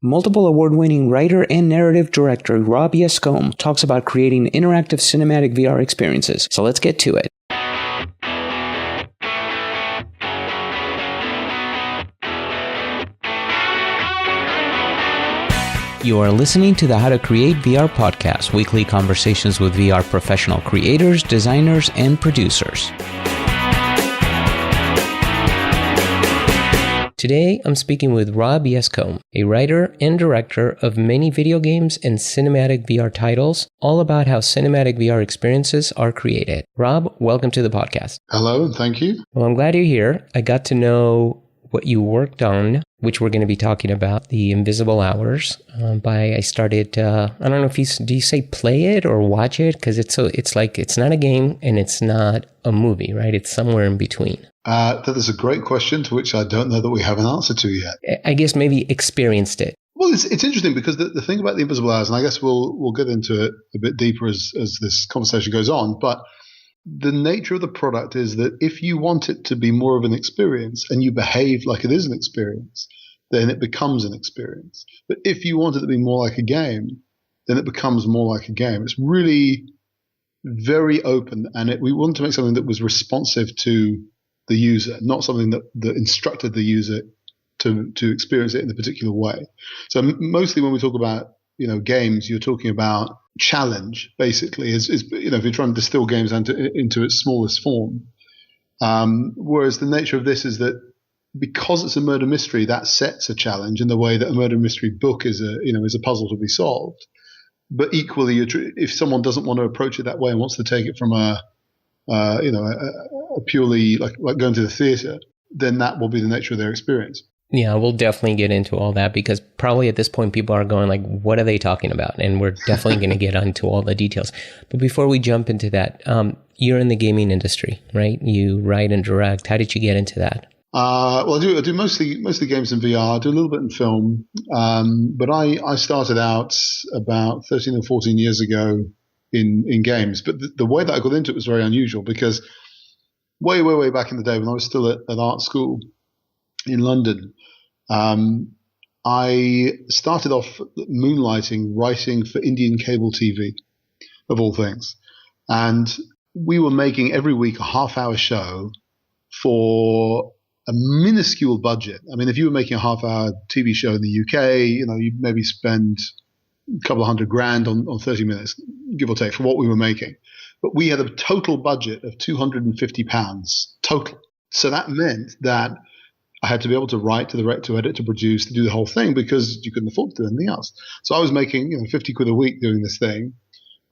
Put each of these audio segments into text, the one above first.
Multiple award-winning writer and narrative director Rob Yescombe talks about creating interactive cinematic VR experiences. So let's get to it. You are listening to the How to Create VR podcast, weekly conversations with VR professional creators, designers, and producers. Today, I'm speaking with Rob Yescombe, a writer and director of many video games and cinematic VR titles, all about how cinematic VR experiences are created. Rob, welcome to the podcast. Hello, and thank you. Well, I'm glad you're here. I got to know what you worked on, which we're going to be talking about, the Invisible Hours. I started, I don't know if do you say play it or watch it? Because it's like, it's not a game and it's not a movie, right? It's somewhere in between. That is a great question to which I don't know that we have an answer to yet. I guess maybe experienced it. Well, it's interesting because the thing about the Invisible Hours, and I guess we'll get into it a bit deeper as this conversation goes on, but the nature of the product is that if you want it to be more of an experience and you behave like it is an experience, then it becomes an experience. But if you want it to be more like a game, then it becomes more like a game. It's really very open, and we wanted to make something that was responsive to the user, not something that instructed the user to experience it in a particular way. So mostly when we talk about games, you're talking about challenge, basically, is if you're trying to distill games into its smallest form. Whereas the nature of this is that because it's a murder mystery, that sets a challenge in the way that a murder mystery book is a puzzle to be solved. But equally, if someone doesn't want to approach it that way and wants to take it from a purely like going to the theater, then that will be the nature of their experience. Yeah, we'll definitely get into all that because probably at this point people are going like, what are they talking about? And we're definitely going to get into all the details. But before we jump into that, you're in the gaming industry, right? You write and direct. How did you get into that? Well, I do mostly games in VR. I do a little bit in film. But I started out about 13 or 14 years ago in games. But the way that I got into it was very unusual because way back in the day when I was still at art school in London, I started off moonlighting, writing for Indian cable TV, of all things. And we were making every week a half-hour show for a minuscule budget. I mean, if you were making a half-hour TV show in the UK, you'd maybe spend a couple of $100,000 on 30 minutes, give or take, for what we were making. But we had a total budget of £250 total. So that meant that I had to be able to write, to direct, to edit, to produce, to do the whole thing because you couldn't afford to do anything else. So I was making 50 quid a week doing this thing.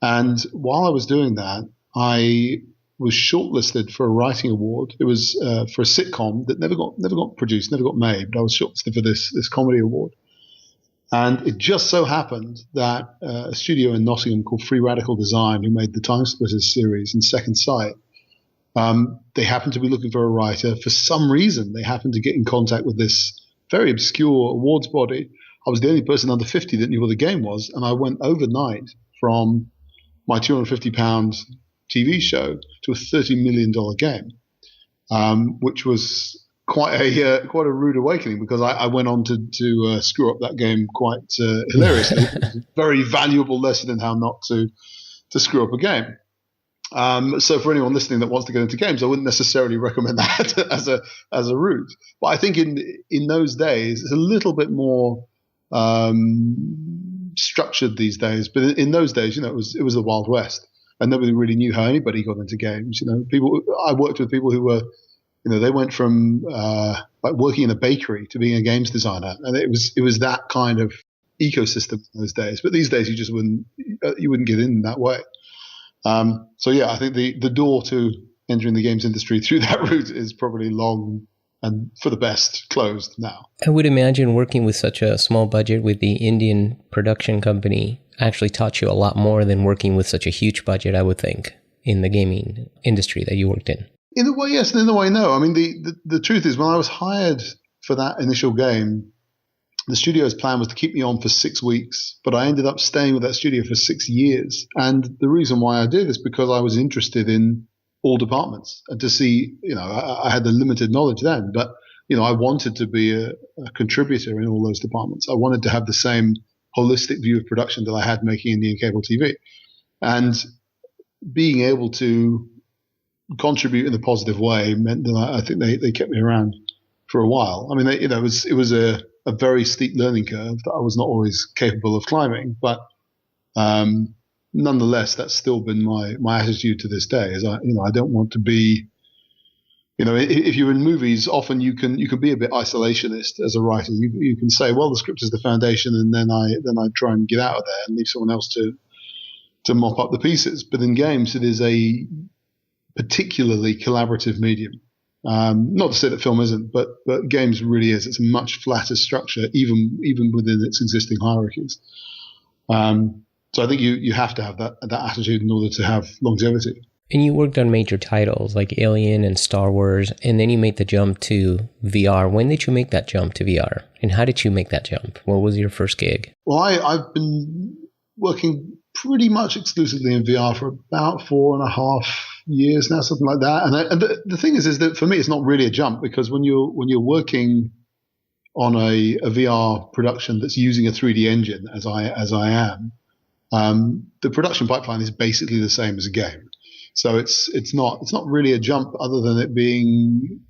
And while I was doing that, I was shortlisted for a writing award. It was for a sitcom that never got produced, never got made, but I was shortlisted for this comedy award. And it just so happened that a studio in Nottingham called Free Radical Design, who made the Time Splitters series and Second Sight, they happened to be looking for a writer. For some reason, they happened to get in contact with this very obscure awards body. I was the only person under 50 that knew what the game was, and I went overnight from my £250 TV show to a $30 million game, which was quite a rude awakening because I went on to screw up that game quite hilariously. It was a very valuable lesson in how not to screw up a game. So for anyone listening that wants to get into games, I wouldn't necessarily recommend that as a route. But I think in those days, it's a little bit more structured these days. But in those days, it was the Wild West, and nobody really knew how anybody got into games. I worked with people who were, they went from like working in a bakery to being a games designer, and it was that kind of ecosystem in those days. But these days, you wouldn't get in that way. So yeah, I think the door to entering the games industry through that route is probably long and for the best closed now. I would imagine working with such a small budget with the Indian production company actually taught you a lot more than working with such a huge budget, I would think, in the gaming industry that you worked in. In a way, yes, and in a way, no. I mean, the truth is when I was hired for that initial game, the studio's plan was to keep me on for 6 weeks, but I ended up staying with that studio for 6 years. And the reason why I did is because I was interested in all departments and to see, I had the limited knowledge then, but I wanted to be a contributor in all those departments. I wanted to have the same holistic view of production that I had making Indian cable TV. And being able to contribute in a positive way meant that I think they kept me around for a while. I mean, it was a very steep learning curve that I was not always capable of climbing, but nonetheless, that's still been my attitude to this day. Is I don't want to be, if you're in movies, often you can be a bit isolationist as a writer. You can say, well, the script is the foundation, and then I try and get out of there and leave someone else to mop up the pieces. But in games, it is a particularly collaborative medium. Not to say that film isn't, but games really is. It's a much flatter structure, even within its existing hierarchies. So I think you have to have that attitude in order to have longevity. And you worked on major titles like Alien and Star Wars, and then you made the jump to VR. When did you make that jump to VR? And how did you make that jump? What was your first gig? Well, I've been working pretty much exclusively in VR for about 4.5 years now, something like that. And the thing is that for me, it's not really a jump, because when you're working on a VR production that's using a 3D engine, as I am, the production pipeline is basically the same as a game. So it's not really a jump, other than it being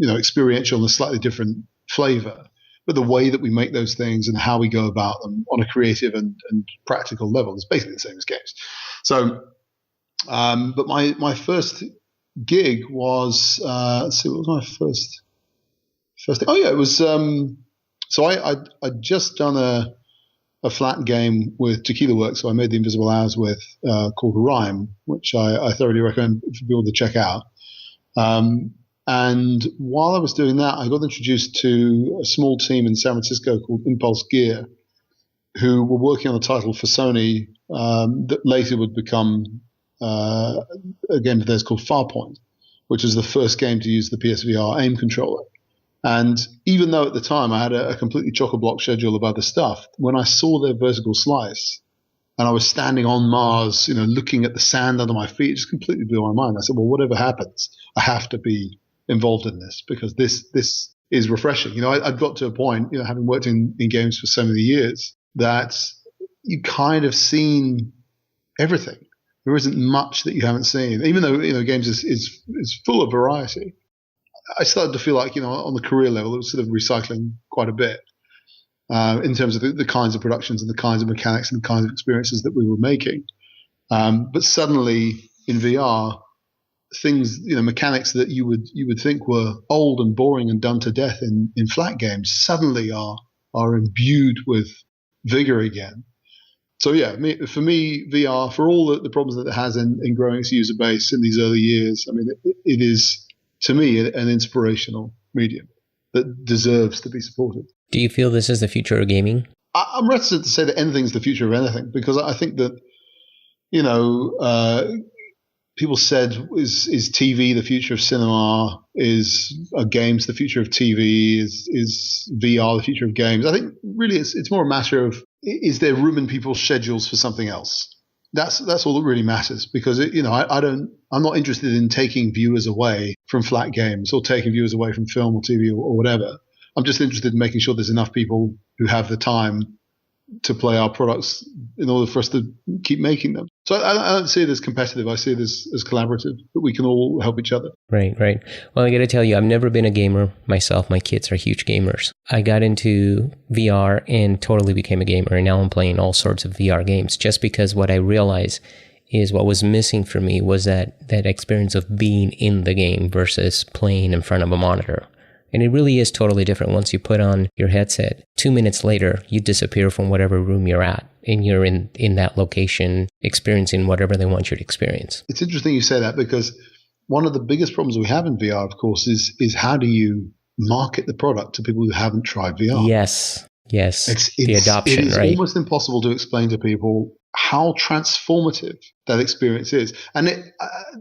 experiential and a slightly different flavor. But the way that we make those things and how we go about them on a creative and practical level is basically the same as games. So, but my first gig was let's see, what was my first thing? Oh yeah, it was. So I'd just done a flat game with Tequila Works, so I made the Invisible Hours with, called Rhyme, which I thoroughly recommend for people to check out. And while I was doing that, I got introduced to a small team in San Francisco called Impulse Gear, who were working on a title for Sony that later would become a game of theirs called Farpoint, which is the first game to use the PSVR aim controller. And even though at the time I had a completely chock-a-block schedule of other stuff, when I saw their vertical slice and I was standing on Mars, looking at the sand under my feet, it just completely blew my mind. I said, well, whatever happens, I have to be involved in this, because this is refreshing. I'd got to a point, having worked in games for so many years, that you kind of seen everything. There isn't much that you haven't seen, even though games is full of variety. I started to feel like on the career level, it was sort of recycling quite a bit in terms of the kinds of productions and the kinds of mechanics and the kinds of experiences that we were making. But suddenly in VR, things, mechanics that you would think were old and boring and done to death in flat games suddenly are imbued with vigor again. So yeah, for me, VR, for all the problems that it has in growing its user base in these early years, I mean, it is, to me, an inspirational medium that deserves to be supported. Do you feel this is the future of gaming? I'm reticent to say that anything's the future of anything, because I think that, people said, is TV the future of cinema? Are games the future of TV? Is VR the future of games? I think really it's more a matter of, is there room in people's schedules for something else? That's all that really matters, because I'm not interested in taking viewers away from flat games or taking viewers away from film or TV or whatever. I'm just interested in making sure there's enough people who have the time to play our products in order for us to keep making them. So I don't see it as competitive. I see it as collaborative, that we can all help each other. Right. Well, I got to tell you, I've never been a gamer myself. My kids are huge gamers. I got into VR and totally became a gamer, and now I'm playing all sorts of VR games, just because what I realized is what was missing for me was that experience of being in the game versus playing in front of a monitor. And it really is totally different once you put on your headset. 2 minutes later, you disappear from whatever room you're at, and you're in that location experiencing whatever they want you to experience. It's interesting you say that, because one of the biggest problems we have in VR, of course, is how do you market the product to people who haven't tried VR? Yes. It's the adoption, right? It's almost impossible to explain to people how transformative that experience is. And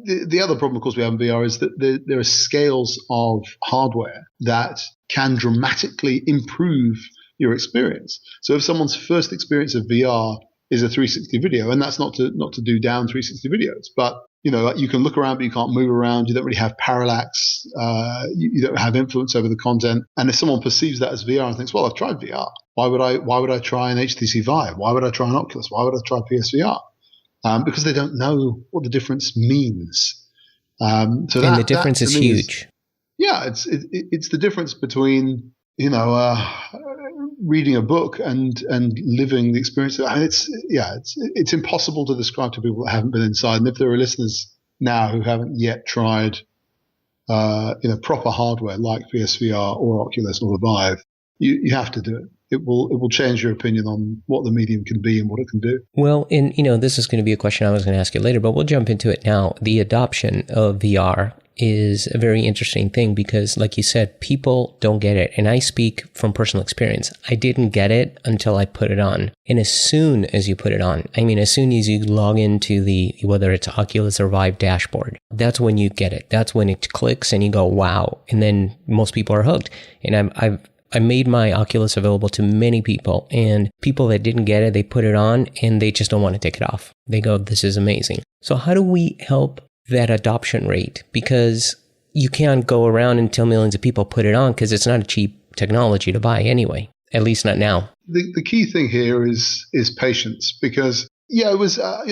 the other problem, of course, we have in VR is that there are scales of hardware that can dramatically improve your experience. So if someone's first experience of VR is a 360 video, and that's not to do down 360 videos, but Like you can look around, but you can't move around. You don't really have parallax. You don't have influence over the content. And if someone perceives that as VR and thinks, well, I've tried VR. Why would I try an HTC Vive? Why would I try an Oculus? Why would I try PSVR? Because they don't know what the difference means. The difference is huge. It's the difference between, reading a book and living the experience. It's impossible to describe to people that haven't been inside. And if there are listeners now who haven't yet tried, proper hardware like PSVR or Oculus or the Vive, you have to do it. It will change your opinion on what the medium can be and what it can do. Well, and this is going to be a question I was going to ask you later, but we'll jump into it now. The adoption of VR is a very interesting thing because, like you said, people don't get it. And I speak from personal experience. I didn't get it until I put it on. And as soon as you put it on, as soon as you log into whether it's Oculus or Vive dashboard, that's when you get it. That's when it clicks and you go, wow. And then most people are hooked. And I made my Oculus available to many people, and people that didn't get it, they put it on and they just don't want to take it off. They go, this is amazing. So how do we help that adoption rate? Because you can't go around and tell millions of people put it on because it's not a cheap technology to buy anyway, at least not now. The key thing here is patience, because it was, I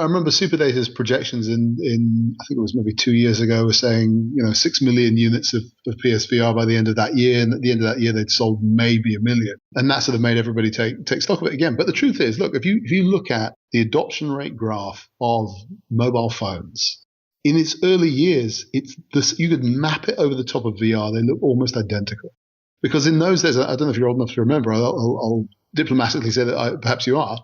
remember Superdata's projections in I think it was maybe 2 years ago, were saying, 6 million units of PSVR by the end of that year. And at the end of that year, they'd sold maybe 1 million. And that sort of made everybody take stock of it again. But the truth is, look, if you look at the adoption rate graph of mobile phones, in its early years, you could map it over the top of VR. They look almost identical. Because in those days, I don't know if you're old enough to remember, I'll diplomatically say that perhaps you are.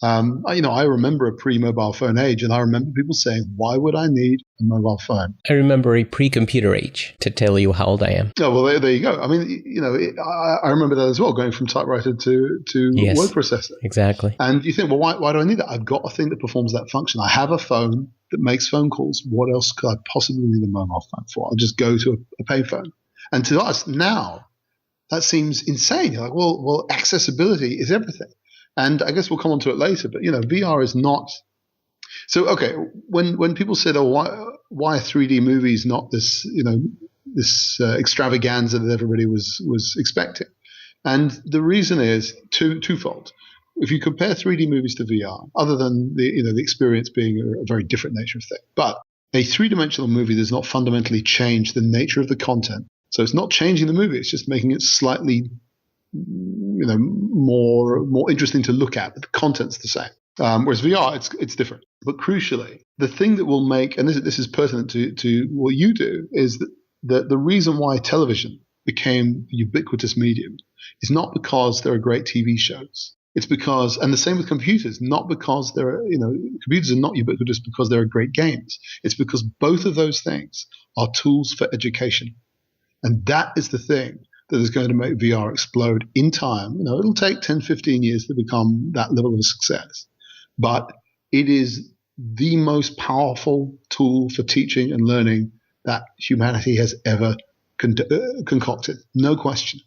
I remember a pre-mobile phone age, and I remember people saying, why would I need a mobile phone? I remember a pre-computer age, to tell you how old I am. Oh, well, there you go. I remember that as well, going from typewriter to yes, word processor. Exactly. And you think, well, why do I need that? I've got a thing that performs that function. I have a phone that makes phone calls. What else could I possibly need a mobile phone for? I'll just go to a payphone. And to us now, that seems insane. You're like, well, accessibility is everything. And I guess we'll come on to it later, but VR is not. So okay, when people said, "Oh, why 3D movies not this this extravaganza that everybody was expecting?" And the reason is twofold. If you compare 3D movies to VR, other than the experience being a very different nature of thing, but a three-dimensional movie does not fundamentally change the nature of the content. So it's not changing the movie; it's just making it slightly more interesting to look at, but the content's the same. Whereas VR, it's different. But crucially, the thing that will make, and this is pertinent to what you do, is that the reason why television became a ubiquitous medium is not because there are great TV shows. It's because, and the same with computers, not because computers are not ubiquitous because there are great games. It's because both of those things are tools for education. And that is the thing that is going to make VR explode in time. It'll take 10, 15 years to become that level of success. But it is the most powerful tool for teaching and learning that humanity has ever concocted. No question.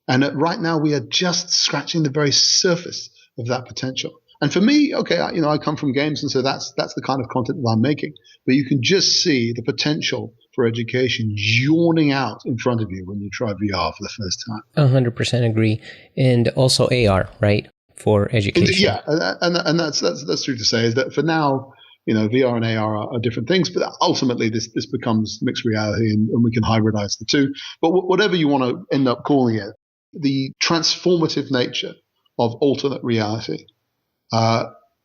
And right now we are just scratching the very surface of that potential. And for me, okay, I come from games, and so that's the kind of content that I'm making. But you can just see the potential for education yawning out in front of you when you try VR for the first time. 100% agree. And also AR, right, for education. Yeah, and that's true to say, is that for now, VR and AR are different things, but ultimately this becomes mixed reality, and we can hybridize the two. But whatever you want to end up calling it, the transformative nature of alternate reality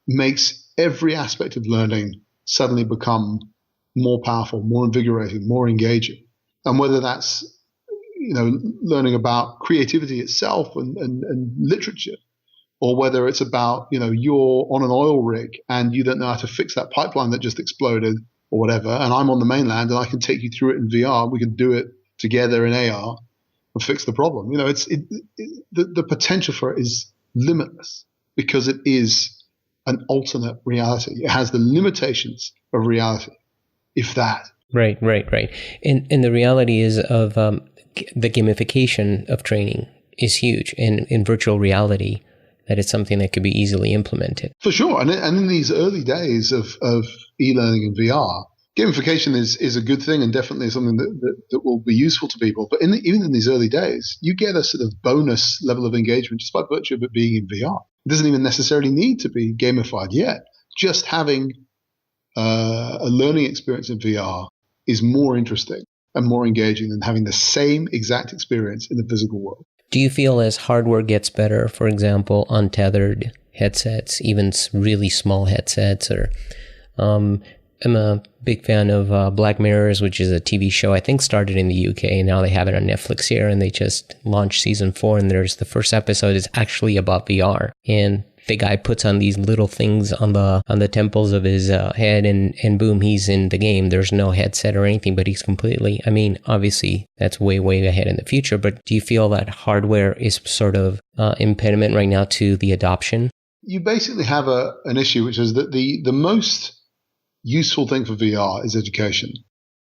makes every aspect of learning suddenly become more powerful, more invigorating, more engaging. And whether that's, learning about creativity itself and literature, or whether it's about, you're on an oil rig and you don't know how to fix that pipeline that just exploded or whatever, and I'm on the mainland and I can take you through it in VR, we can do it together in AR and fix the problem. The potential for it is limitless because it is an alternate reality. It has the limitations of reality, if that. Right. And the reality is of the gamification of training is huge. And in virtual reality, that it's something that could be easily implemented. For sure. And in these early days of e-learning and VR, gamification is a good thing and definitely something that will be useful to people. But even in these early days, you get a sort of bonus level of engagement just by virtue of it being in VR. It doesn't even necessarily need to be gamified yet. Just having a learning experience in VR is more interesting and more engaging than having the same exact experience in the physical world. Do you feel as hardware gets better, for example, untethered headsets, even really small headsets, or I'm a big fan of Black Mirrors, which is a TV show I think started in the UK, and now they have it on Netflix here, and they just launched season 4, and there's the first episode is actually about VR, and the guy puts on these little things on the temples of his head, and boom, he's in the game. There's no headset or anything, but he's completely, I mean, obviously that's way, way ahead in the future, but do you feel that hardware is sort of impediment right now to the adoption? You basically have an issue, which is that the most useful thing for VR is education,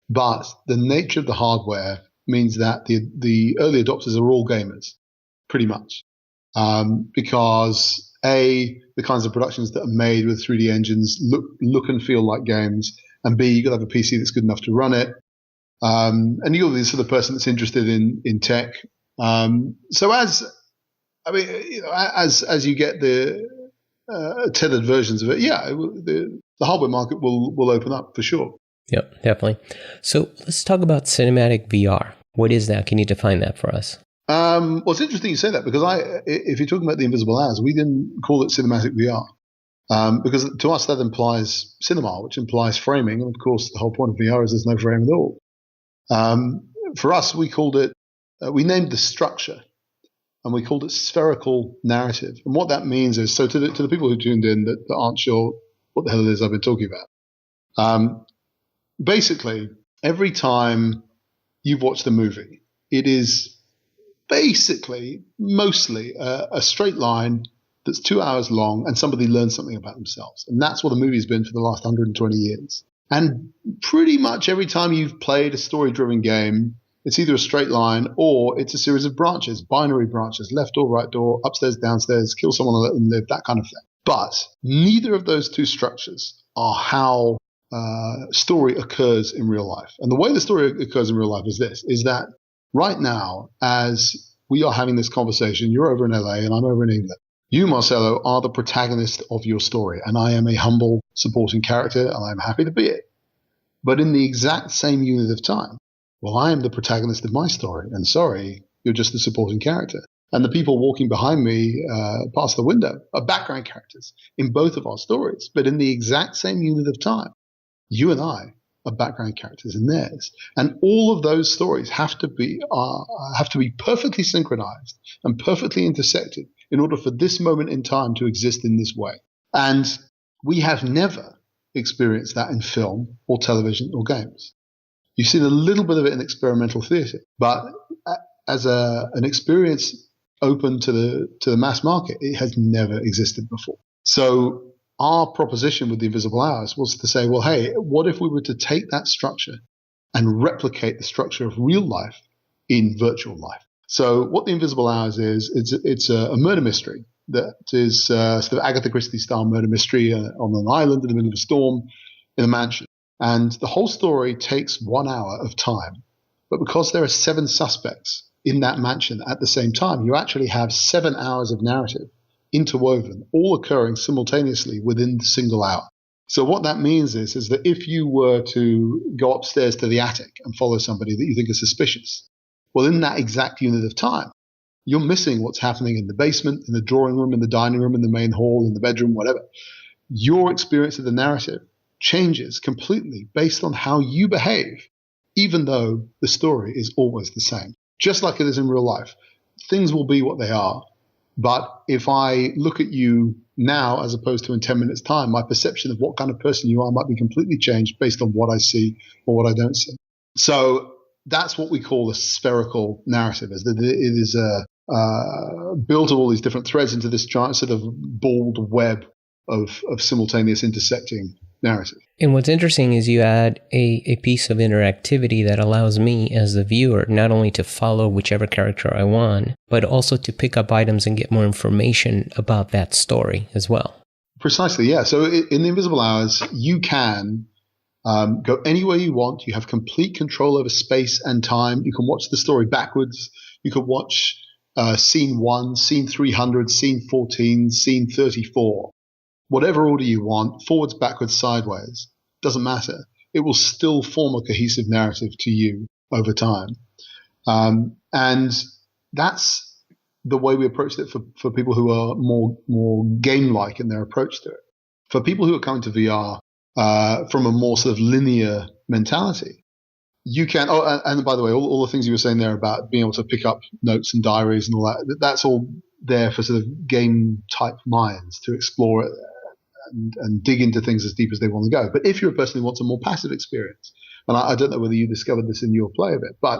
but the nature of the hardware means that the early adopters are all gamers, pretty much, because the kinds of productions that are made with 3D engines look and feel like games, and B, you've got to have a PC that's good enough to run it, and you're the sort of person that's interested in tech. So as you get the tethered versions of it, the hardware market will open up for sure. Yep, definitely. So let's talk about cinematic VR. What is that? Can you define that for us? Well, it's interesting you say that, because if you're talking about the invisible hours, we didn't call it cinematic VR, because to us that implies cinema, which implies framing, and of course the whole point of VR is there's no frame at all. For us, we named the structure, and we called it Spherical Narrative. And what that means is, so to the people who tuned in that aren't sure what the hell it is I've been talking about, basically every time you've watched a movie, it is basically mostly a straight line that's 2 hours long and somebody learns something about themselves. And that's what a movie's been for the last 120 years. And pretty much every time you've played a story-driven game, it's either a straight line or it's a series of branches, binary branches, left door, right door, upstairs, downstairs, kill someone and let them live, that kind of thing. But neither of those two structures are how story occurs in real life. And the way the story occurs in real life is that right now, as we are having this conversation, you're over in LA and I'm over in England. You, Marcelo, are the protagonist of your story, and I am a humble supporting character, and I'm happy to be it. But in the exact same unit of time, well, I am the protagonist of my story, and sorry, you're just the supporting character. And the people walking behind me past the window are background characters in both of our stories. But in the exact same unit of time, you and I are background characters in theirs. And all of those stories have to be perfectly synchronized and perfectly intersected in order for this moment in time to exist in this way. And we have never experienced that in film or television or games. You've seen a little bit of it in experimental theater, but as an experience open to the mass market, it has never existed before. So our proposition with the Invisible Hours was to say, well, hey, what if we were to take that structure and replicate the structure of real life in virtual life? So what the Invisible Hours is, it's a murder mystery that is sort of Agatha Christie-style murder mystery on an island in the middle of a storm in a mansion. And the whole story takes 1 hour of time. But because there are 7 suspects in that mansion at the same time, you actually have 7 hours of narrative interwoven, all occurring simultaneously within the single hour. So what that means is that if you were to go upstairs to the attic and follow somebody that you think is suspicious, well, in that exact unit of time, you're missing what's happening in the basement, in the drawing room, in the dining room, in the main hall, in the bedroom, whatever. Your experience of the narrative changes completely based on how you behave, even though the story is always the same. Just like it is in real life. Things will be what they are. But if I look at you now as opposed to in 10 minutes' time, my perception of what kind of person you are might be completely changed based on what I see or what I don't see. So that's what we call a spherical narrative, is that it is built of all these different threads into this giant sort of bald web of simultaneous intersecting narrative. And what's interesting is you add a piece of interactivity that allows me as the viewer not only to follow whichever character I want, but also to pick up items and get more information about that story as well. Precisely, yeah. So in the Invisible Hours, you can go anywhere you want. You have complete control over space and time. You can watch the story backwards. You could watch scene 1, scene 300, scene 14, scene 34. Whatever order you want, forwards, backwards, sideways, doesn't matter. It will still form a cohesive narrative to you over time. And that's the way we approached it for people who are more game-like in their approach to it. For people who are coming to VR from a more sort of linear mentality, you can, and by the way, all the things you were saying there about being able to pick up notes and diaries and all that, that's all there for sort of game-type minds to explore it and dig into things as deep as they want to go. But if you're a person who wants a more passive experience, and I don't know whether you discovered this in your play of it, but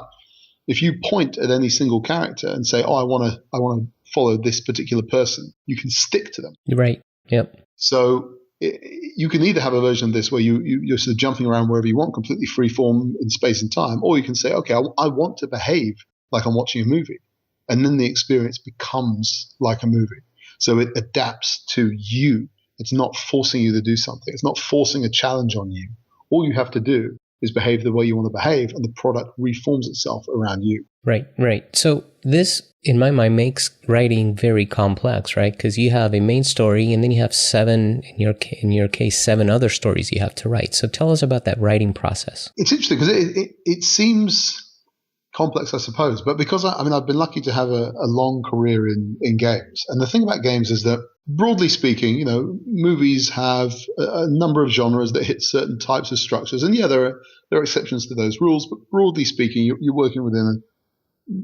if you point at any single character and say, I want to follow this particular person, you can stick to them. Right. Yep. So you can either have a version of this where you're sort of jumping around wherever you want, completely free form in space and time, or you can say, okay, I want to behave like I'm watching a movie. And then the experience becomes like a movie. So it adapts to you. It's not forcing you to do something. It's not forcing a challenge on you. All you have to do is behave the way you want to behave, and the product reforms itself around you. Right. So this, in my mind, makes writing very complex, right? Because you have a main story, and then you have 7, in your case, 7 other stories you have to write. So tell us about that writing process. It's interesting because it seems complex, I suppose, but because I've been lucky to have a long career in games, and the thing about games is that, broadly speaking, movies have a number of genres that hit certain types of structures, and yeah, there are exceptions to those rules, but broadly speaking, you're working within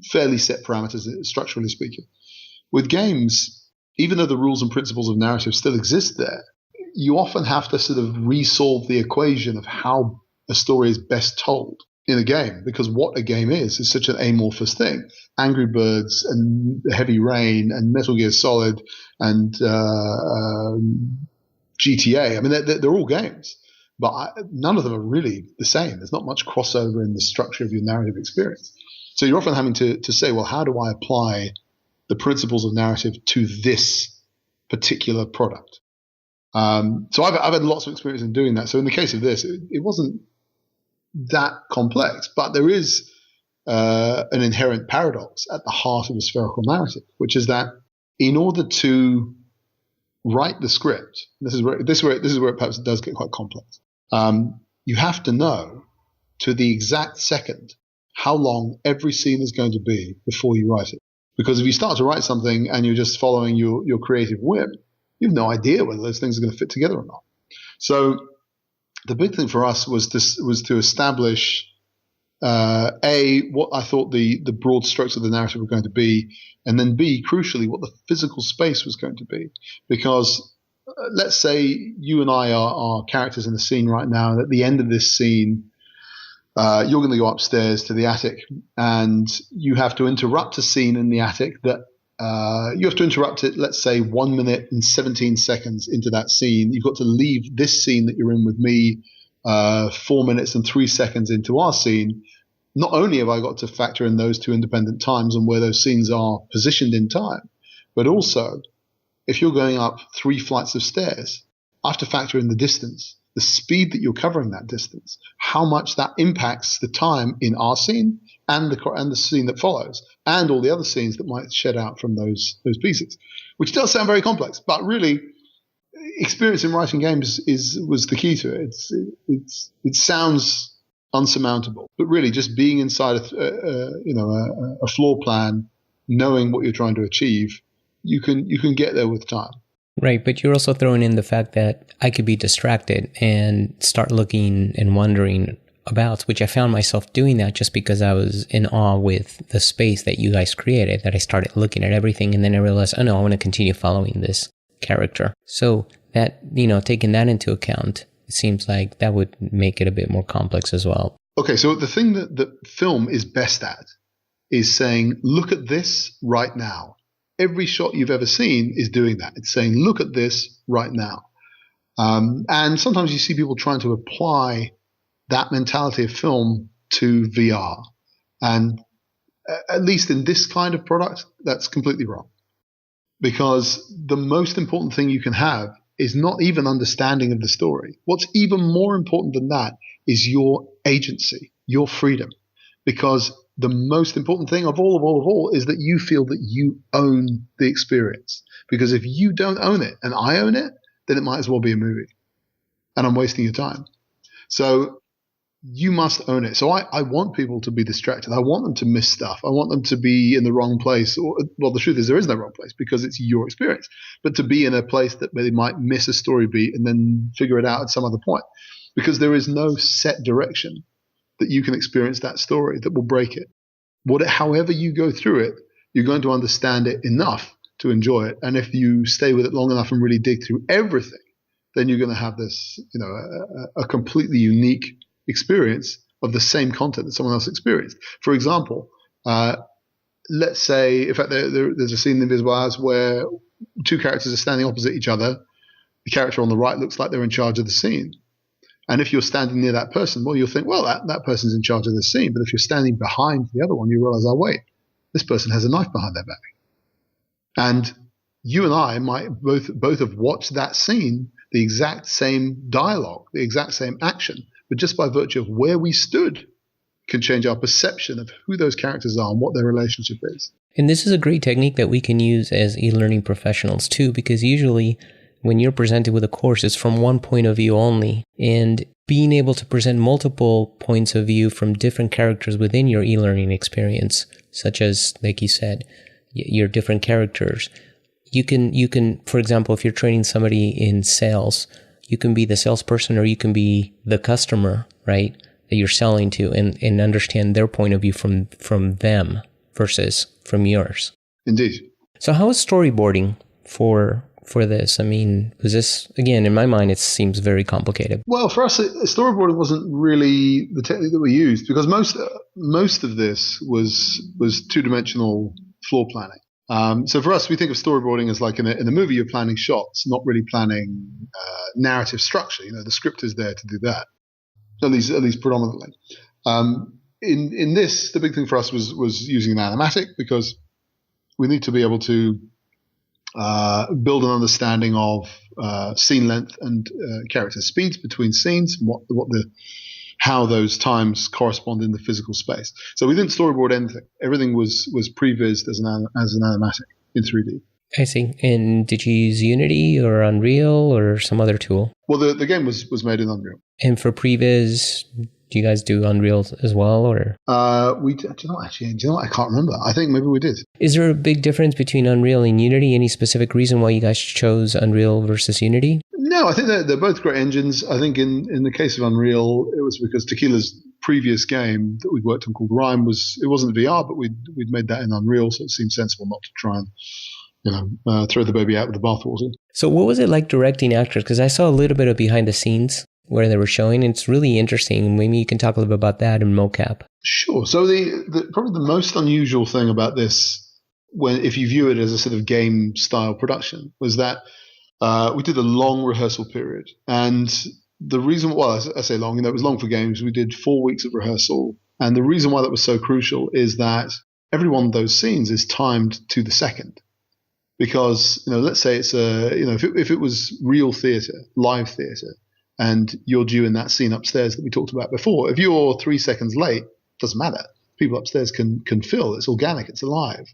fairly set parameters, structurally speaking. With games, even though the rules and principles of narrative still exist there, you often have to sort of resolve the equation of how a story is best told in a game, because what a game is such an amorphous thing. Angry Birds and Heavy Rain and Metal Gear Solid and GTA, I mean, they're all games, but none of them are really the same. There's not much crossover in the structure of your narrative experience. So you're often having to say, well, how do I apply the principles of narrative to this particular product? So I've had lots of experience in doing that. So in the case of this, it wasn't that complex, but there is an inherent paradox at the heart of a spherical narrative, which is that in order to write the script, this is where it perhaps does get quite complex. You have to know to the exact second how long every scene is going to be before you write it. Because if you start to write something and you're just following your creative whim, you have no idea whether those things are going to fit together or not. So the big thing for us was to establish what I thought the broad strokes of the narrative were going to be, and then B, crucially, what the physical space was going to be. Because let's say you and I are characters in the scene right now, and at the end of this scene, you're going to go upstairs to the attic, and you have to interrupt a scene in the attic that you have to interrupt it, let's say 1 minute and 17 seconds into that scene. You've got to leave this scene that you're in with me 4 minutes and 3 seconds into our scene. Not only have I got to factor in those 2 independent times and where those scenes are positioned in time, but also if you're going up 3 flights of stairs, I have to factor in the distance, the speed that you're covering that distance, how much that impacts the time in our scene and the scene that follows, and all the other scenes that might shed out from those pieces, which does sound very complex, but really, experience in writing games was the key to it. It sounds unsurmountable, but really, just being inside a floor plan, knowing what you're trying to achieve, you can get there with time. Right, but you're also throwing in the fact that I could be distracted and start looking and wondering about, which I found myself doing that just because I was in awe with the space that you guys created, that I started looking at everything, and then I realized, oh no, I want to continue following this character. So that, taking that into account, it seems like that would make it a bit more complex as well. Okay, so the thing that film is best at is saying, look at this right now. Every shot you've ever seen is doing that. It's saying, look at this right now. And sometimes you see people trying to apply that mentality of film to VR. And at least in this kind of product, that's completely wrong. Because the most important thing you can have is not even understanding of the story. What's even more important than that is your agency, your freedom. Because the most important thing of all is that you feel that you own the experience. Because if you don't own it and I own it, then it might as well be a movie. And I'm wasting your time. So you must own it. So I want people to be distracted. I want them to miss stuff. I want them to be in the wrong place. Well, the truth is there is no wrong place because it's your experience. But to be in a place that they might miss a story beat and then figure it out at some other point. Because there is no set direction that you can experience that story that will break it. However you go through it, you're going to understand it enough to enjoy it. And if you stay with it long enough and really dig through everything, then you're going to have this, a completely unique experience of the same content that someone else experienced. For example, let's say, in fact, there's a scene in Invisible Hours where two characters are standing opposite each other. The character on the right looks like they're in charge of the scene. And if you're standing near that person, well, you'll think, well, that person's in charge of the scene. But if you're standing behind the other one, you realize, oh, wait, this person has a knife behind their back. And you and I might both have watched that scene, the exact same dialogue, the exact same action, but just by virtue of where we stood can change our perception of who those characters are and what their relationship is. And this is a great technique that we can use as e-learning professionals too, because usually when you're presented with a course, it's from one point of view only. And being able to present multiple points of view from different characters within your e-learning experience, such as, like you said, your different characters. You can, for example, if you're training somebody in sales, you can be the salesperson or you can be the customer, right, that you're selling to and understand their point of view from them versus from yours. Indeed. So how is storyboarding for this? I mean, was this, again, in my mind, it seems very complicated. Well, for us, storyboarding wasn't really the technique that we used because most of this was two-dimensional floor planning. So for us, we think of storyboarding as like in a movie, you're planning shots, not really planning narrative structure. The script is there to do that, at least predominantly. In this, the big thing for us was using an animatic because we need to be able to build an understanding of scene length and character speeds between scenes, and how those times correspond in the physical space. So we didn't storyboard anything. Everything was prevised as an animatic in 3D. I see. And did you use Unity or Unreal or some other tool? Well, the game was made in Unreal. And for previs, do you guys do Unreal as well, or? Do you know what? I can't remember. I think maybe we did. Is there a big difference between Unreal and Unity? Any specific reason why you guys chose Unreal versus Unity? No, I think they're both great engines. I think in the case of Unreal, it was because Tequila's previous game that we'd worked on called Rhyme it wasn't VR, but we'd made that in Unreal, so it seemed sensible not to try and throw the baby out with the bathwater. So what was it like directing actors? Because I saw a little bit of behind the scenes where they were showing, and it's really interesting. Maybe you can talk a little bit about that in mocap. Sure. So probably the most unusual thing about this, if you view it as a sort of game style production, was that we did a long rehearsal period. And the reason, I say long, it was long for games. We did 4 weeks of rehearsal. And the reason why that was so crucial is that every one of those scenes is timed to the second. Because, let's say it's if it was real theatre, live theatre, and you're due in that scene upstairs that we talked about before, if you're 3 seconds late, it doesn't matter. People upstairs can fill. It's organic. It's alive.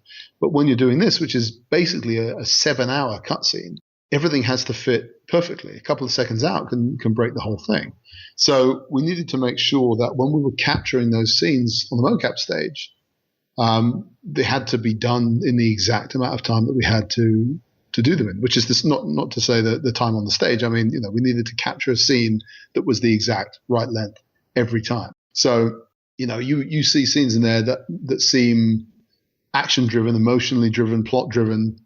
But when you're doing this, which is basically a 7-hour cutscene, everything has to fit perfectly. A couple of seconds out can break the whole thing. So we needed to make sure that when we were capturing those scenes on the mocap stage, they had to be done in the exact amount of time that we had to do them in, which is this, not to say that the time on the stage. I mean, we needed to capture a scene that was the exact right length every time. So, you see scenes in there that seem action driven, emotionally driven, plot driven,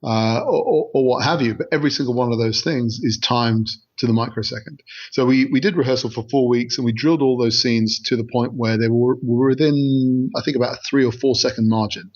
or what have you. But every single one of those things is timed to the microsecond. So we did rehearsal for 4 weeks, and we drilled all those scenes to the point where they were within, I think, about a 3 or 4 second margin,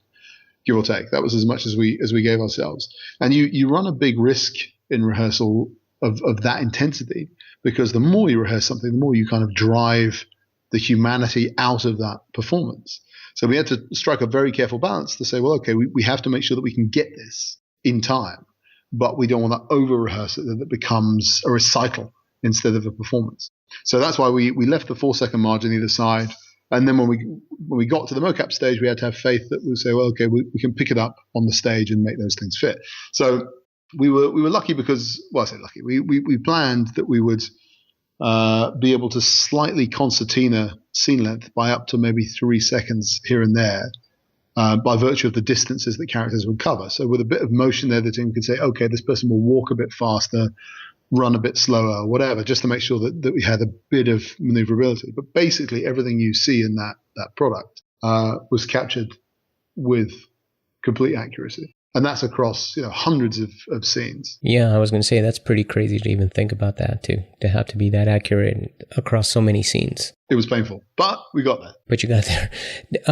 give or take. That was as much as we gave ourselves. And you run a big risk in rehearsal of that intensity, because the more you rehearse something, the more you kind of drive the humanity out of that performance. So we had to strike a very careful balance to say, well, okay, we have to make sure that we can get this in time, but we don't want to over-rehearse it, that it becomes a recital instead of a performance. So that's why we left the 4-second margin either side. And then when we got to the mocap stage, we had to have faith that we'll say, well, okay, we can pick it up on the stage and make those things fit. So we were lucky because, well, I say lucky, we planned that we would be able to slightly concertina scene length by up to maybe 3 seconds here and there by virtue of the distances that characters would cover. So with a bit of motion there, the team could say, okay, this person will walk a bit faster, run a bit slower, whatever, just to make sure that we had a bit of maneuverability. But basically everything you see in that product was captured with complete accuracy. And that's across hundreds of scenes. Yeah, I was going to say that's pretty crazy to even think about that too, to have to be that accurate across so many scenes. It was painful, but we got there. But you got there.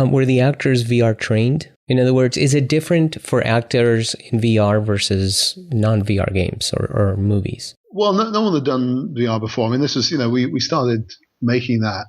Were the actors VR trained? In other words, is it different for actors in VR versus non-VR games or movies? Well, no one had done VR before. I mean, this was, we started making that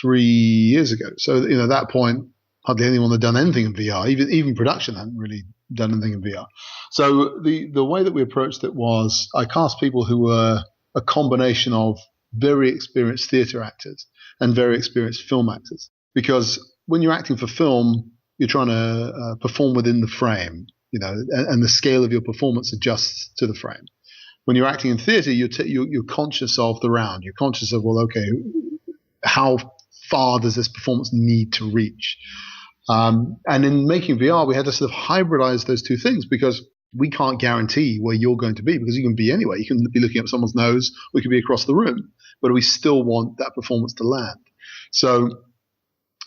3 years ago. So, at that point, hardly anyone had done anything in VR. Even production hadn't really done anything in VR. So the way that we approached it was I cast people who were a combination of very experienced theater actors and very experienced film actors. Because when you're acting for film, you're trying to perform within the frame, and the scale of your performance adjusts to the frame. When you're acting in theater, you're conscious of the round. You're conscious of, well, okay, how far does this performance need to reach? And in making VR, we had to sort of hybridize those two things because we can't guarantee where you're going to be because you can be anywhere. You can be looking up someone's nose, or you can be across the room, but we still want that performance to land. So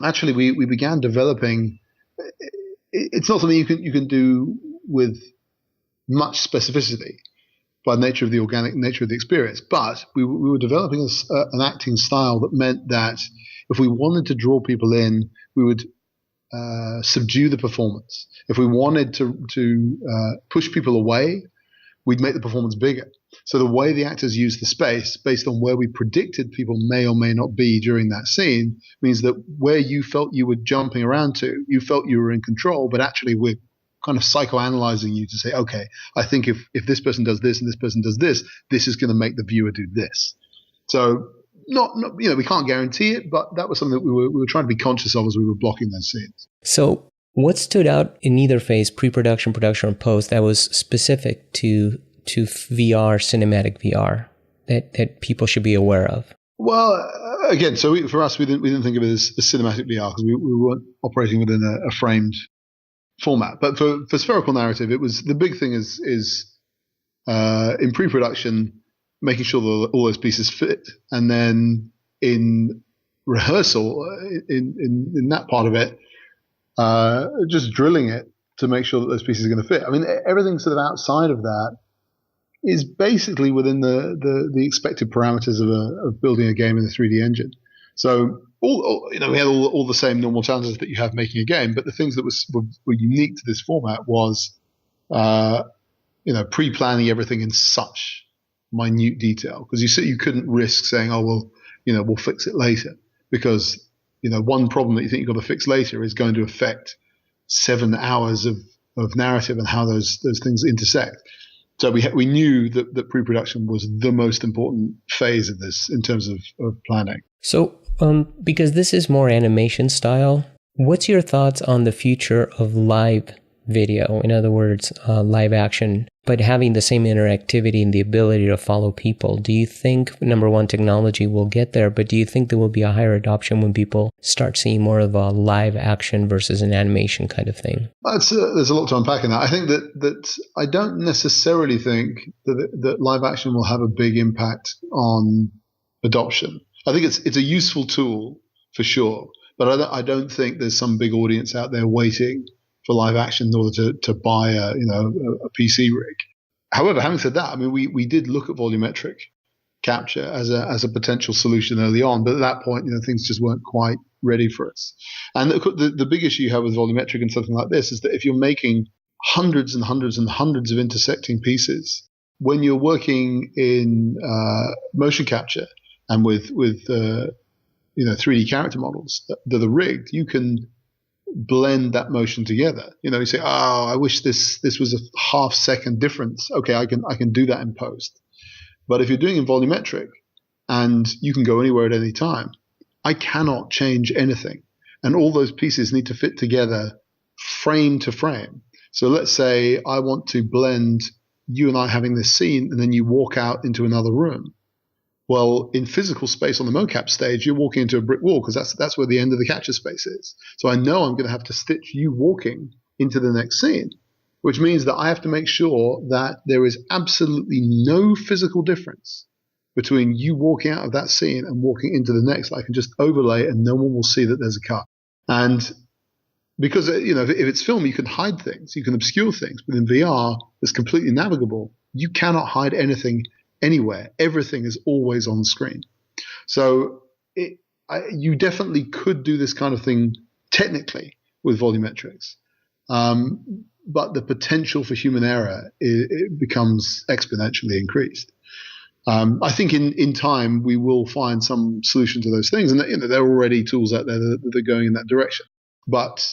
actually, we began developing. It's not something you can do with much specificity by nature of the organic nature of the experience, but we were developing an acting style that meant that if we wanted to draw people in, we would subdue the performance. If we wanted to push people away, we'd make the performance bigger. So the way the actors use the space based on where we predicted people may or may not be during that scene means that where you felt you were jumping around to, you felt you were in control, but actually we're kind of psychoanalyzing you to say, okay, I think if this person does this and this person does this, this is going to make the viewer do this. So not we can't guarantee it, but that was something that we were trying to be conscious of as we were blocking those scenes. So what stood out in either phase, pre-production, production, or post, that was specific to VR, cinematic VR, that people should be aware of? Well, again, so for us, we didn't think of it as cinematic VR because we weren't operating within a framed format. But for Spherical Narrative, it was the big thing is in pre-production, making sure that all those pieces fit, and then in rehearsal, in that part of it, just drilling it to make sure that those pieces are going to fit. I mean, everything sort of outside of that is basically within the expected parameters of building a game in a 3D engine. So we had all the same normal challenges that you have making a game, but the things that were unique to this format was pre-planning everything in such minute detail, because you couldn't risk saying, oh well, we'll fix it later, because one problem that you think you've got to fix later is going to affect 7 hours of narrative and how those things intersect. So we knew that pre-production was the most important phase of this in terms of planning. So because this is more animation style, what's your thoughts on the future of live video? In other words, live action, but having the same interactivity and the ability to follow people. Do you think, number one, technology will get there, but do you think there will be a higher adoption when people start seeing more of a live action versus an animation kind of thing? There's a lot to unpack in that. I think that I don't necessarily think that live action will have a big impact on adoption. I think it's a useful tool for sure, but I don't think there's some big audience out there waiting for live action in order to buy a PC rig. However, having said that, I mean, we did look at volumetric capture as a potential solution early on, but at that point, things just weren't quite ready for us. And the big issue you have with volumetric and something like this is that if you're making hundreds and hundreds and hundreds of intersecting pieces, when you're working in motion capture and with 3D character models that are rigged, you can blend that motion together. You say, oh, I wish this was a half-second difference. Okay, I can do that in post. But if you're doing in volumetric and you can go anywhere at any time, I cannot change anything. And all those pieces need to fit together frame to frame. So let's say I want to blend you and I having this scene, and then you walk out into another room. Well, in physical space on the mocap stage, you're walking into a brick wall because that's where the end of the capture space is. So I know I'm going to have to stitch you walking into the next scene, which means that I have to make sure that there is absolutely no physical difference between you walking out of that scene and walking into the next. I can just overlay and no one will see that there's a cut. And because, if it's film, you can hide things, you can obscure things. But in VR, it's completely navigable. You cannot hide anything anywhere. Everything is always on screen. So you definitely could do this kind of thing technically with volumetrics. But the potential for human error it becomes exponentially increased. I think in time we will find some solution to those things, and there are already tools out there that are going in that direction. But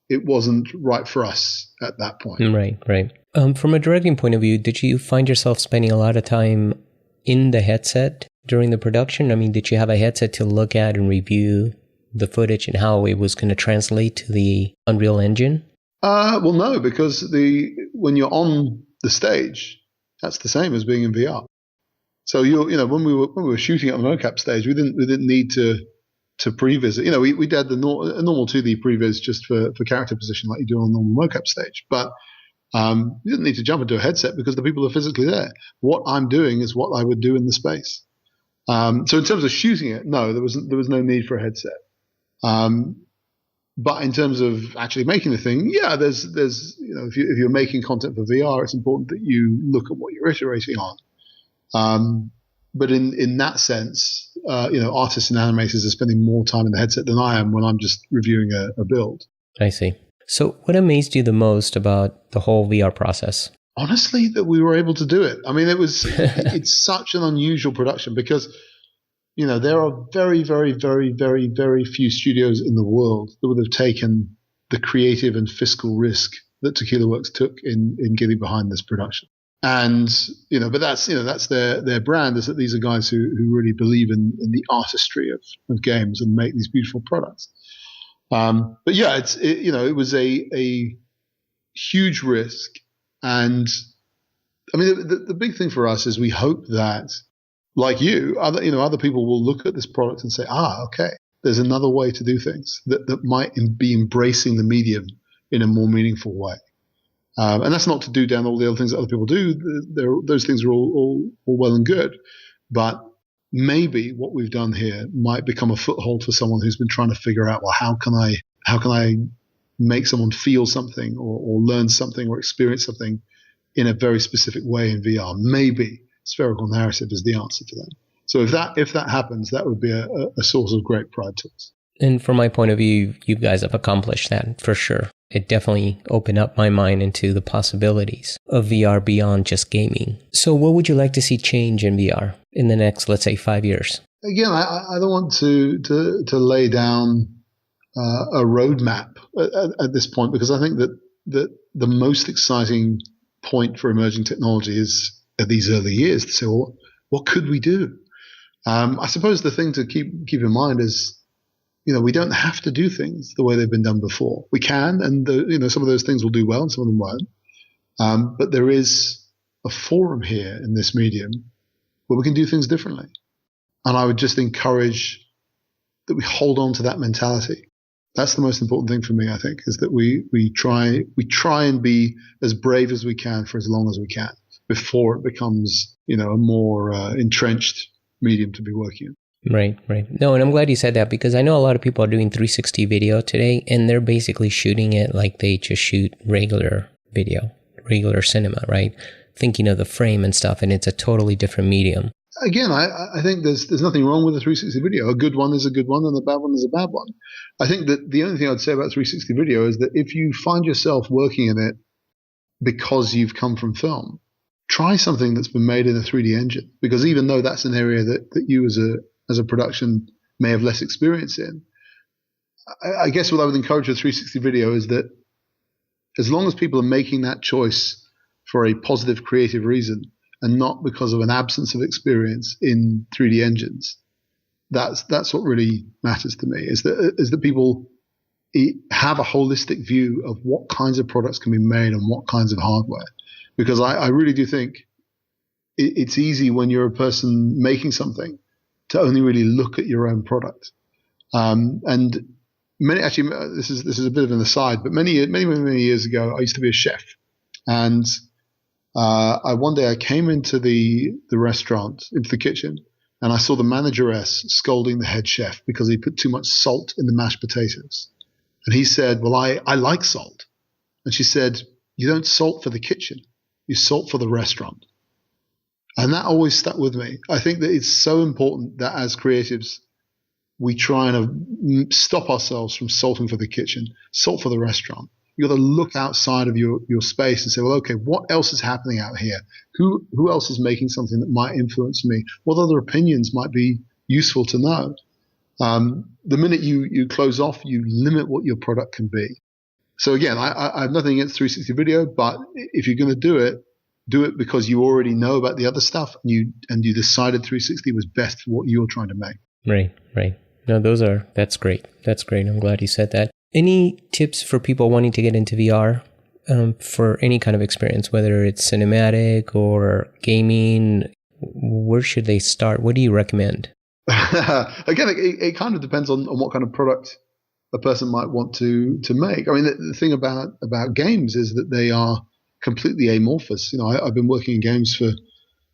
it wasn't right for us at that point. Right. From a directing point of view, did you find yourself spending a lot of time in the headset during the production? I mean, did you have a headset to look at and review the footage and how it was going to translate to the Unreal Engine? Well, no, because when you're on the stage, that's the same as being in VR. So when we were shooting at the mocap stage, we didn't need to previs. We did a normal 2D previs just for character position like you do on a normal mocap stage. But you didn't need to jump into a headset because the people are physically there. What I'm doing is what I would do in the space. So in terms of shooting it, no, there was no need for a headset. But in terms of actually making the thing, yeah, there's if you're making content for VR, it's important that you look at what you're iterating on. But in that sense, artists and animators are spending more time in the headset than I am when I'm just reviewing a build. I see. So what amazed you the most about the whole VR process? Honestly, that we were able to do it. I mean, it's such an unusual production because, there are very, very, very, very, very few studios in the world that would have taken the creative and fiscal risk that Tequila Works took in getting behind this production. And, but that's their brand, is that these are guys who really believe in the artistry of games and make these beautiful products. But yeah, it was a huge risk. And I mean, the big thing for us is we hope that, like other people will look at this product and say, okay, there's another way to do things that might be embracing the medium in a more meaningful way. And that's not to do down all the other things that other people do. Those things are all well and good. But maybe what we've done here might become a foothold for someone who's been trying to figure out, well, how can I make someone feel something or learn something or experience something in a very specific way in VR? Maybe Spherical Narrative is the answer to that. So if that happens, that would be a source of great pride to us. And from my point of view, you guys have accomplished that for sure. It definitely opened up my mind into the possibilities of VR beyond just gaming. So what would you like to see change in VR in the next, let's say, 5 years? Again, I don't want to lay down a roadmap at this point, because I think that the most exciting point for emerging technology is at these early years to say, well, what could we do? I suppose the thing to keep in mind is, we don't have to do things the way they've been done before. We can, and some of those things will do well and some of them won't. But there is a forum here in this medium where we can do things differently. And I would just encourage that we hold on to that mentality. That's the most important thing for me, I think, is that we try and be as brave as we can for as long as we can before it becomes, a more entrenched medium to be working in. Right. No, and I'm glad you said that, because I know a lot of people are doing 360 video today, and they're basically shooting it like they just shoot regular video, regular cinema, right? Thinking of the frame and stuff, and it's a totally different medium. Again, I think there's nothing wrong with a 360 video. A good one is a good one, and a bad one is a bad one. I think that the only thing I'd say about 360 video is that if you find yourself working in it because you've come from film, try something that's been made in a 3D engine, because even though that's an area that you as a production may have less experience in, I guess what I would encourage with 360 video is that as long as people are making that choice for a positive creative reason and not because of an absence of experience in 3D engines, that's what really matters to me, is that people have a holistic view of what kinds of products can be made and what kinds of hardware. Because I really do think it's easy when you're a person making something to only really look at your own product. And actually, this is a bit of an aside, but many years ago, I used to be a chef. And one day I came into the restaurant, into the kitchen, and I saw the manageress scolding the head chef because he put too much salt in the mashed potatoes. And he said, well, I like salt. And she said, you don't salt for the kitchen, you salt for the restaurant. And that always stuck with me. I think that it's so important that as creatives, we try and stop ourselves from salting for the kitchen, salt for the restaurant. You got to look outside of your space and say, well, okay, what else is happening out here? Who else is making something that might influence me? What other opinions might be useful to know? The minute you close off, you limit what your product can be. So again, I have nothing against 360 video, but if you're going to do it because you already know about the other stuff and you decided 360 was best for what you're trying to make. Right. No, that's great. That's great. I'm glad you said that. Any tips for people wanting to get into VR for any kind of experience, whether it's cinematic or gaming? Where should they start? What do you recommend? Again, it kind of depends on what kind of product a person might want to make. I mean, the thing about games is that they are completely amorphous. You know, I've been working in games for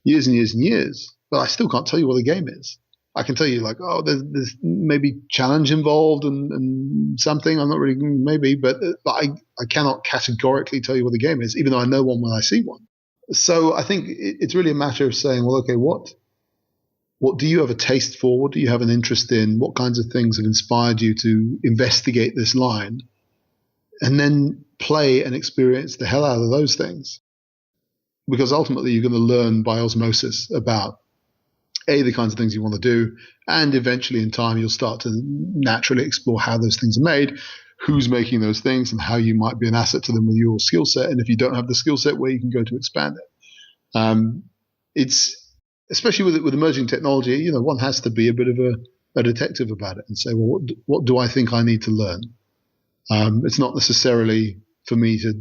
years and years and years, but I still can't tell you what a game is. I can tell you like, oh, there's maybe challenge involved and something. I'm not really maybe, but I cannot categorically tell you what the game is, even though I know one when I see one. So I think it's really a matter of saying, well, okay, what do you have a taste for? What do you have an interest in? What kinds of things have inspired you to investigate this line? And then play and experience the hell out of those things. Because ultimately you're going to learn by osmosis about the kinds of things you want to do, and eventually in time you'll start to naturally explore how those things are made, who's making those things, and how you might be an asset to them with your skill set. And if you don't have the skill set, where you can go to expand it. It's especially with emerging technology, you know, one has to be a bit of a detective about it and say, well, what do I think I need to learn? It's not necessarily for me to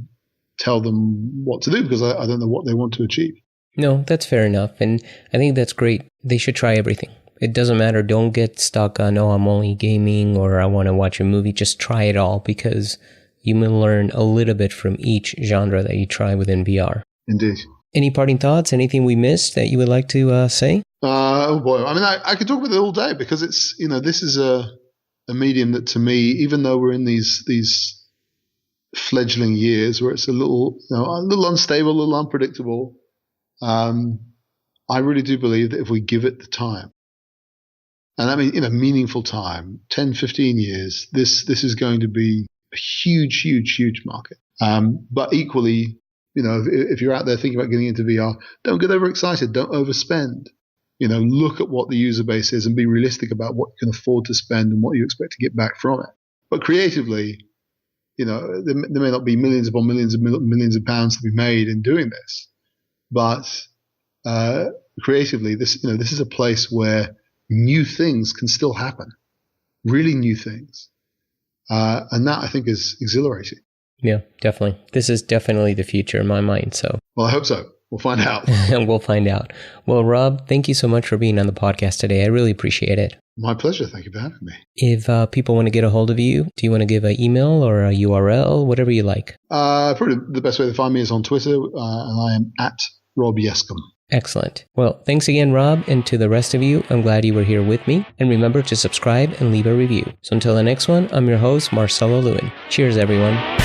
tell them what to do, because I don't know what they want to achieve. No, that's fair enough. And I think that's great. They should try everything. It doesn't matter. Don't get stuck on, oh, I'm only gaming or I want to watch a movie. Just try it all, because you will learn a little bit from each genre that you try within VR. Indeed. Any parting thoughts? Anything we missed that you would like to say? Oh boy. I mean, I could talk about it all day, because it's, you know, this is a medium that to me, even though we're in these fledgling years where it's a little unstable, a little unpredictable, I really do believe that if we give it the time, and I mean, meaningful time, 10, 15 years, this is going to be a huge, huge, huge market. But equally, if you're out there thinking about getting into VR, don't get overexcited. Don't overspend. Look at what the user base is and be realistic about what you can afford to spend and what you expect to get back from it. But creatively, there may not be millions upon millions of millions of pounds to be made in doing this. But creatively, this is a place where new things can still happen, really new things, and that I think is exhilarating. Yeah, definitely. This is definitely the future in my mind. So, well, I hope so. We'll find out. We'll find out. Well, Rob, thank you so much for being on the podcast today. I really appreciate it. My pleasure. Thank you for having me. If people want to get a hold of you, do you want to give an email or a URL, whatever you like? Probably the best way to find me is on Twitter, and I am at Rob Yescombe. Excellent. Well, thanks again, Rob, and to the rest of you, I'm glad you were here with me. And remember to subscribe and leave a review. So until the next one, I'm your host, Marcelo Lewin. Cheers, everyone.